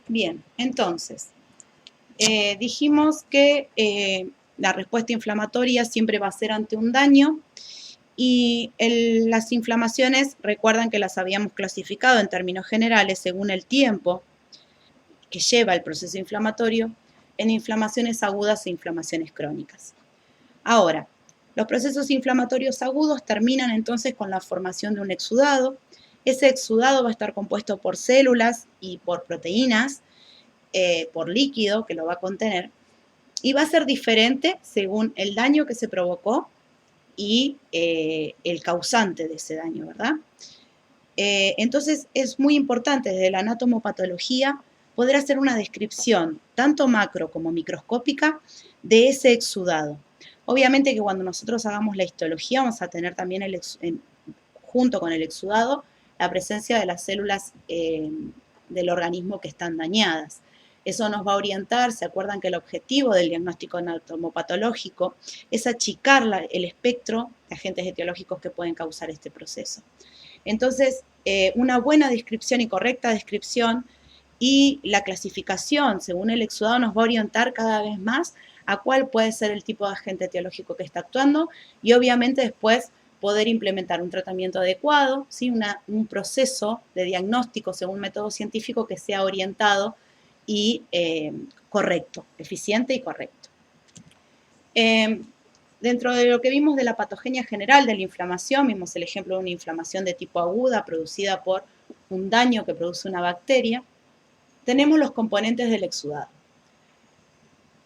Bien, entonces, dijimos que la respuesta inflamatoria siempre va a ser ante un daño y las inflamaciones, recuerdan que las habíamos clasificado en términos generales según el tiempo que lleva el proceso inflamatorio en inflamaciones agudas e inflamaciones crónicas. Ahora, los procesos inflamatorios agudos terminan entonces con la formación de un exudado. Ese exudado va a estar compuesto por células y por proteínas, por líquido que lo va a contener, y va a ser diferente según el daño que se provocó y el causante de ese daño, ¿verdad? Entonces es muy importante desde la anatomopatología poder hacer una descripción tanto macro como microscópica de ese exudado. Obviamente que cuando nosotros hagamos la histología vamos a tener también junto con el exudado la presencia de las células del organismo que están dañadas. Eso nos va a orientar, se acuerdan que el objetivo del diagnóstico anatomopatológico es achicar el espectro de agentes etiológicos que pueden causar este proceso. Entonces, una buena descripción y correcta descripción y la clasificación según el exudado nos va a orientar cada vez más a cuál puede ser el tipo de agente etiológico que está actuando y obviamente después poder implementar un tratamiento adecuado, ¿sí? Un proceso de diagnóstico según método científico que sea orientado y correcto, eficiente y correcto. Dentro de lo que vimos de la patogenia general de la inflamación, vimos el ejemplo de una inflamación de tipo aguda producida por un daño que produce una bacteria. Tenemos los componentes del exudado.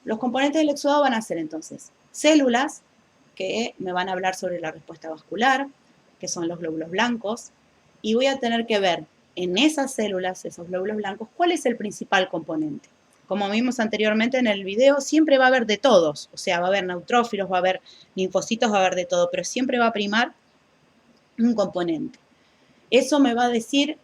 Los componentes del exudado van a ser entonces células, que me van a hablar sobre la respuesta vascular, que son los glóbulos blancos, y voy a tener que ver en esas células, esos glóbulos blancos, cuál es el principal componente. Como vimos anteriormente en el video, siempre va a haber de todos, o sea, va a haber neutrófilos, va a haber linfocitos, va a haber de todo, pero siempre va a primar un componente. Eso me va a decir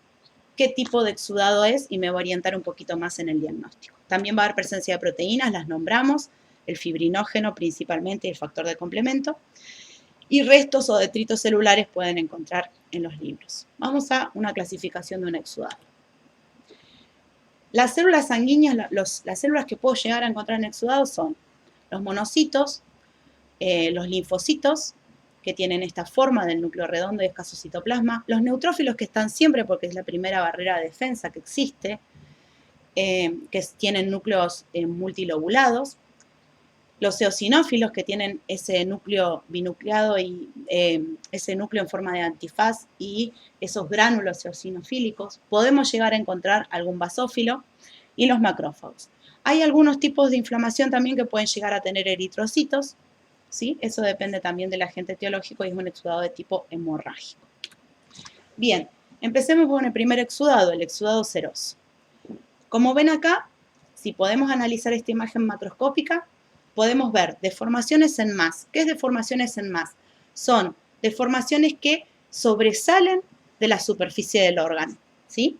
qué tipo de exudado es y me va a orientar un poquito más en el diagnóstico. También va a haber presencia de proteínas, las nombramos, el fibrinógeno principalmente y el factor de complemento, y restos o detritos celulares pueden encontrar en los libros. Vamos a una clasificación de un exudado. Las células sanguíneas, las células que puedo llegar a encontrar en exudados son los monocitos, los linfocitos, que tienen esta forma del núcleo redondo y escaso citoplasma, los neutrófilos que están siempre porque es la primera barrera de defensa que existe, que tienen núcleos multilobulados, los eosinófilos que tienen ese núcleo binucleado y ese núcleo en forma de antifaz y esos gránulos eosinofílicos. Podemos llegar a encontrar algún basófilo y los macrófagos. Hay algunos tipos de inflamación también que pueden llegar a tener eritrocitos, ¿sí? Eso depende también del agente etiológico y es un exudado de tipo hemorrágico. Bien, empecemos con el primer exudado, el exudado seroso. Como ven acá, si podemos analizar esta imagen macroscópica, podemos ver deformaciones en más. ¿Qué es deformaciones en más? Son deformaciones que sobresalen de la superficie del órgano, ¿sí?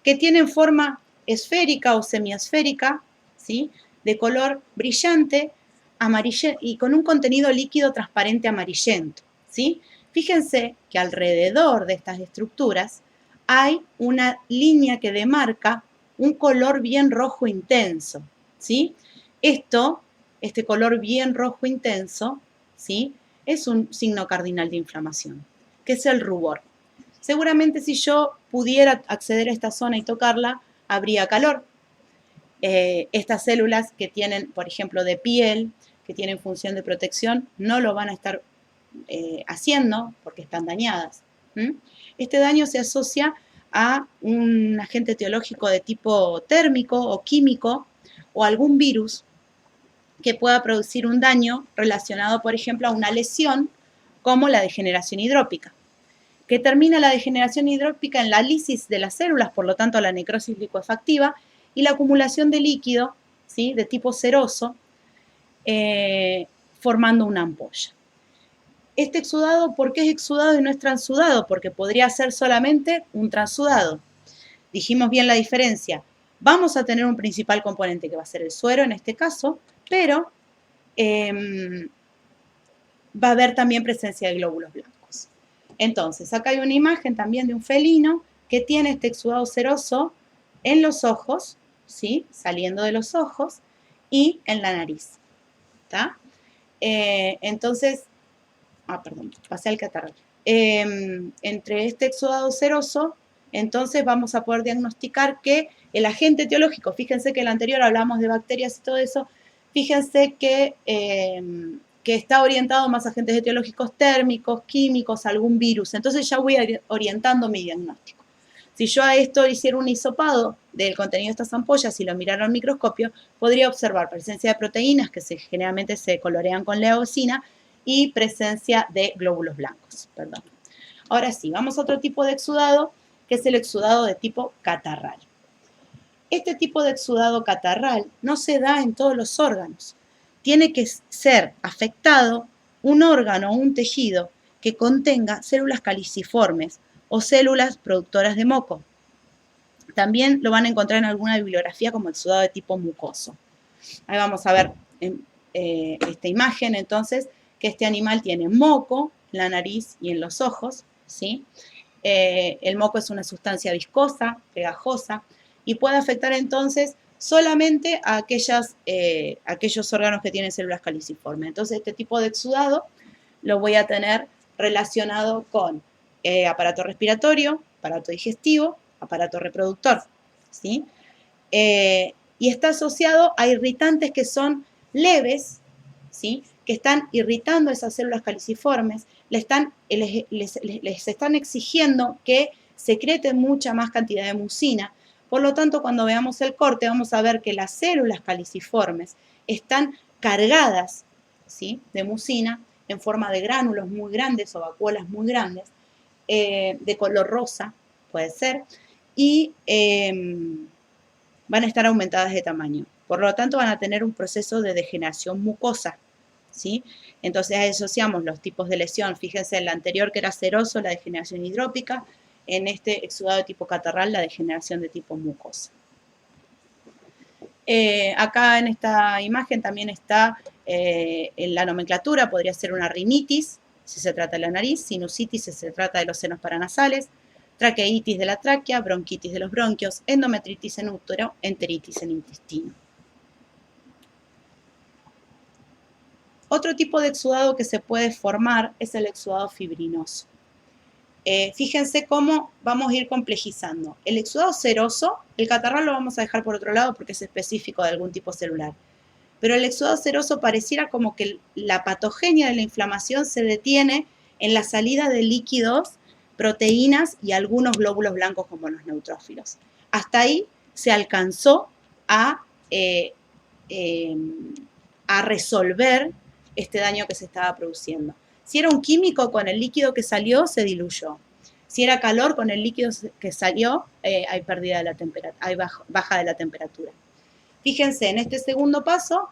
Que tienen forma esférica o semiesférica, ¿sí? De color brillante, amarillento y con un contenido líquido transparente amarillento, ¿sí? Fíjense que alrededor de estas estructuras hay una línea que demarca un color bien rojo intenso, ¿sí? Este color bien rojo intenso, ¿sí? Es un signo cardinal de inflamación, que es el rubor. Seguramente si yo pudiera acceder a esta zona y tocarla, habría calor. Estas células que tienen, por ejemplo, de piel, que tienen función de protección, no lo van a estar haciendo porque están dañadas. Este daño se asocia a un agente etiológico de tipo térmico o químico o algún virus que pueda producir un daño relacionado, por ejemplo, a una lesión como la degeneración hidrópica, que termina la degeneración hidrópica en la lisis de las células, por lo tanto la necrosis licuefactiva y la acumulación de líquido, ¿sí? De tipo seroso, formando una ampolla. Este exudado, ¿por qué es exudado y no es transudado? Porque podría ser solamente un transudado. Dijimos bien la diferencia. Vamos a tener un principal componente que va a ser el suero en este caso, pero va a haber también presencia de glóbulos blancos. Entonces, acá hay una imagen también de un felino que tiene este exudado seroso en los ojos, ¿sí? Saliendo de los ojos y en la nariz, ¿está? Entonces, perdón, pasé al catarro. Entre este exudado seroso, entonces vamos a poder diagnosticar que el agente etiológico, fíjense que en el anterior hablamos de bacterias y todo eso, fíjense que está orientado más a agentes etiológicos térmicos, químicos, algún virus. Entonces ya voy orientando mi diagnóstico. Si yo a esto hiciera un hisopado del contenido de estas ampollas y lo mirara al microscopio, podría observar presencia de proteínas que generalmente se colorean con leucina y presencia de glóbulos blancos. Perdón. Ahora sí, vamos a otro tipo de exudado, que es el exudado de tipo catarral. Este tipo de exudado catarral no se da en todos los órganos. Tiene que ser afectado un órgano o un tejido que contenga células caliciformes o células productoras de moco. También lo van a encontrar en alguna bibliografía como exudado de tipo mucoso. Ahí vamos a ver esta imagen, entonces, que este animal tiene moco en la nariz y en los ojos, ¿sí? El moco es una sustancia viscosa, pegajosa, y puede afectar entonces solamente a aquellos órganos que tienen células caliciformes. Entonces, este tipo de exudado lo voy a tener relacionado con aparato respiratorio, aparato digestivo, aparato reproductor, ¿sí? Y está asociado a irritantes que son leves, ¿sí? Que están irritando esas células caliciformes, les están exigiendo que secreten mucha más cantidad de mucina. Por lo tanto, cuando veamos el corte, vamos a ver que las células caliciformes están cargadas, ¿sí? De mucina en forma de gránulos muy grandes o vacuolas muy grandes, de color rosa, puede ser, y van a estar aumentadas de tamaño. Por lo tanto, van a tener un proceso de degeneración mucosa, ¿sí? Entonces asociamos los tipos de lesión. Fíjense, en la anterior que era seroso, la degeneración hidrópica, en este exudado de tipo catarral, la degeneración de tipo mucosa. Acá en esta imagen también está en la nomenclatura, podría ser una rinitis, si se trata de la nariz, sinusitis si se trata de los senos paranasales, traqueitis de la tráquea, bronquitis de los bronquios, endometritis en útero, enteritis en intestino. Otro tipo de exudado que se puede formar es el exudado fibrinoso. Fíjense cómo vamos a ir complejizando. El exudado seroso, el catarral lo vamos a dejar por otro lado porque es específico de algún tipo celular. Pero el exudado seroso pareciera como que la patogenia de la inflamación se detiene en la salida de líquidos, proteínas y algunos glóbulos blancos como los neutrófilos. Hasta ahí se alcanzó a resolver este daño que se estaba produciendo. Si era un químico, con el líquido que salió se diluyó. Si era calor, con el líquido que salió hay pérdida de la temperatura, hay baja de la temperatura. Fíjense, en este segundo paso,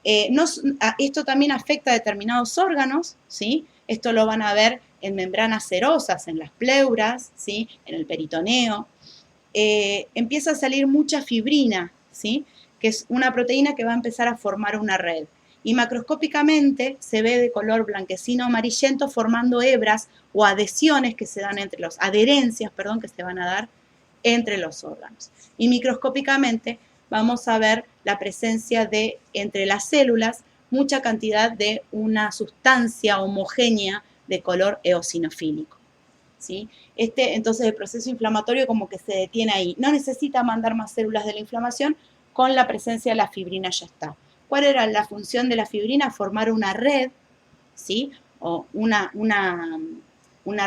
esto también afecta a determinados órganos, ¿sí? Esto lo van a ver en membranas serosas, en las pleuras, ¿sí? En el peritoneo. Empieza a salir mucha fibrina, ¿sí? Que es una proteína que va a empezar a formar una red. Y macroscópicamente se ve de color blanquecino amarillento formando hebras o adhesiones que se dan adherencias, que se van a dar entre los órganos. Y microscópicamente vamos a ver la presencia de, entre las células, mucha cantidad de una sustancia homogénea de color eosinofílico, ¿sí? Entonces el proceso inflamatorio como que se detiene ahí. No necesita mandar más células de la inflamación, con la presencia de la fibrina ya está. ¿Cuál era la función de la fibrina? Formar una red, ¿sí? O una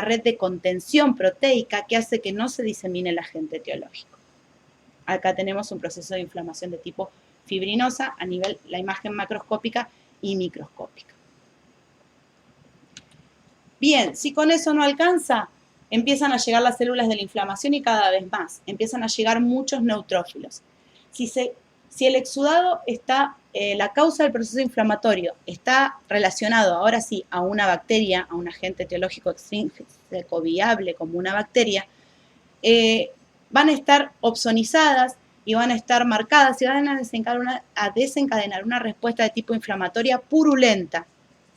red de contención proteica que hace que no se disemine el agente etiológico. Acá tenemos un proceso de inflamación de tipo fibrinosa a nivel la imagen macroscópica y microscópica. Bien, si con eso no alcanza, empiezan a llegar las células de la inflamación y cada vez más. Empiezan a llegar muchos neutrófilos. Si el exudado está, la causa del proceso inflamatorio está relacionado ahora sí a una bacteria, a un agente etiológico extrínseco viable como una bacteria, van a estar opsonizadas y van a estar marcadas y van a desencadenar una respuesta de tipo inflamatoria purulenta,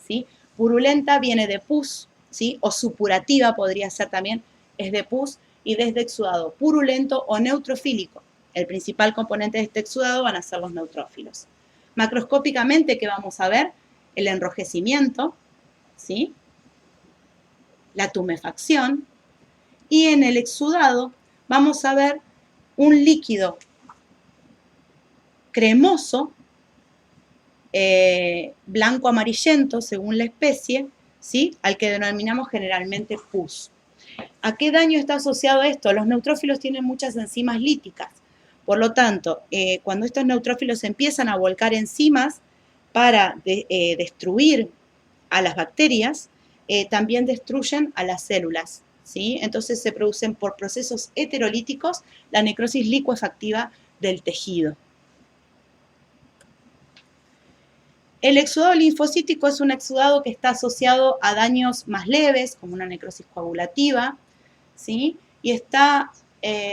¿sí? Purulenta viene de pus, ¿sí? O supurativa podría ser también, es de pus y desde exudado purulento o neutrofílico. El principal componente de este exudado van a ser los neutrófilos. Macroscópicamente, ¿qué vamos a ver? El enrojecimiento, ¿sí? La tumefacción, y en el exudado vamos a ver un líquido cremoso, blanco amarillento según la especie, ¿sí? Al que denominamos generalmente pus. ¿A qué daño está asociado esto? Los neutrófilos tienen muchas enzimas líticas. Por lo tanto, cuando estos neutrófilos empiezan a volcar enzimas para destruir a las bacterias, también destruyen a las células, ¿sí? Entonces se producen por procesos heterolíticos la necrosis licuefactiva del tejido. El exudado linfocítico es un exudado que está asociado a daños más leves, como una necrosis coagulativa, ¿sí? Y está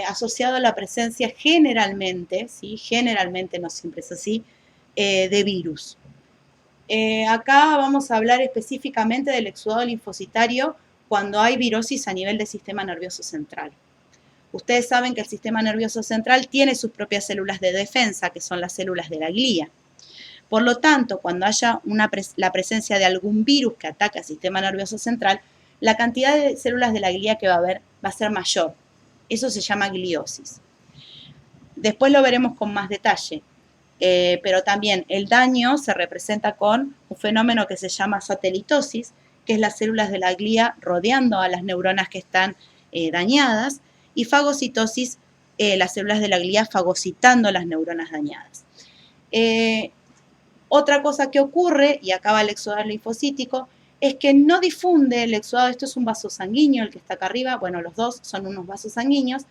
asociado a la presencia generalmente, ¿sí? Generalmente, no siempre es así, de virus. Acá vamos a hablar específicamente del exudado linfocitario cuando hay virosis a nivel del sistema nervioso central. Ustedes saben que el sistema nervioso central tiene sus propias células de defensa, que son las células de la glía. Por lo tanto, cuando haya la presencia de algún virus que ataque al sistema nervioso central, la cantidad de células de la glía que va a haber va a ser mayor. Eso se llama gliosis. Después lo veremos con más detalle. Pero también el daño se representa con un fenómeno que se llama satelitosis, que es las células de la glía rodeando a las neuronas que están dañadas, y fagocitosis, las células de la glía fagocitando las neuronas dañadas. Otra cosa que ocurre, y acá va el exudado linfocítico, es que no difunde el exudado. Esto es un vaso sanguíneo, el que está acá arriba, bueno, los dos son unos vasos sanguíneos.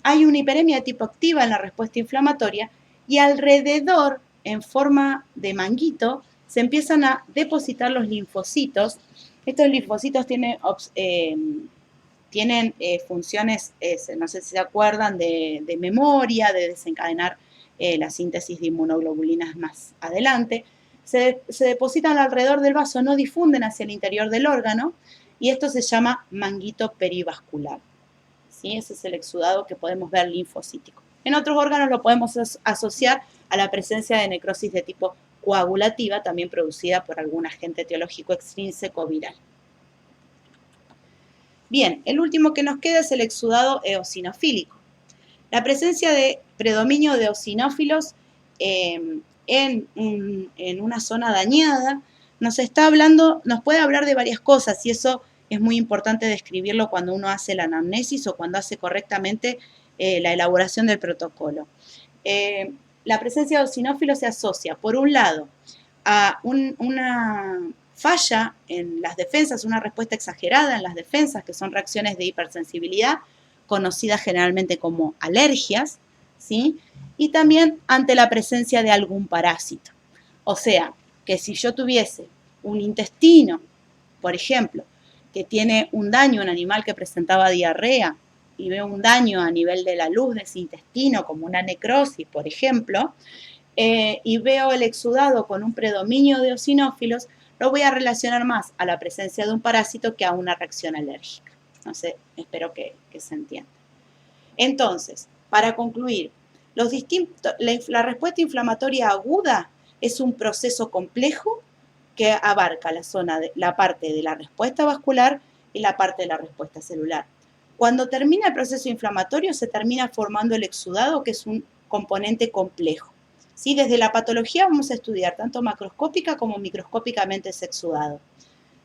Hay una hiperemia de tipo activa en la respuesta inflamatoria, y alrededor, en forma de manguito, se empiezan a depositar los linfocitos. Estos linfocitos tienen funciones, no sé si se acuerdan, de memoria, de desencadenar la síntesis de inmunoglobulinas más adelante. Se depositan alrededor del vaso, no difunden hacia el interior del órgano, y esto se llama manguito perivascular. ¿Sí? Ese es el exudado que podemos ver linfocítico. En otros órganos lo podemos asociar a la presencia de necrosis de tipo coagulativa, también producida por algún agente etiológico extrínseco viral. Bien, el último que nos queda es el exudado eosinofílico. La presencia de predominio de eosinófilos en una zona dañada nos puede hablar de varias cosas, y eso es muy importante describirlo cuando uno hace la anamnesis o cuando hace correctamente la elaboración del protocolo. La presencia de eosinófilos se asocia, por un lado, a una falla en las defensas, una respuesta exagerada en las defensas, que son reacciones de hipersensibilidad, conocidas generalmente como alergias, ¿sí? Y también ante la presencia de algún parásito. O sea, que si yo tuviese un intestino, por ejemplo, que tiene un daño, un animal que presentaba diarrea, y veo un daño a nivel de la luz de ese intestino, como una necrosis, por ejemplo, y veo el exudado con un predominio de eosinófilos, lo voy a relacionar más a la presencia de un parásito que a una reacción alérgica. No sé, espero que se entienda. Entonces, para concluir, la respuesta inflamatoria aguda es un proceso complejo que abarca la parte de la respuesta vascular y la parte de la respuesta celular. Cuando termina el proceso inflamatorio, se termina formando el exudado, que es un componente complejo. ¿Sí? Desde la patología vamos a estudiar tanto macroscópica como microscópicamente ese exudado.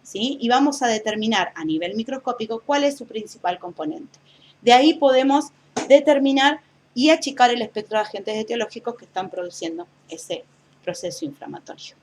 ¿Sí? Y vamos a determinar a nivel microscópico cuál es su principal componente. De ahí podemos determinar y achicar el espectro de agentes etiológicos que están produciendo ese proceso inflamatorio.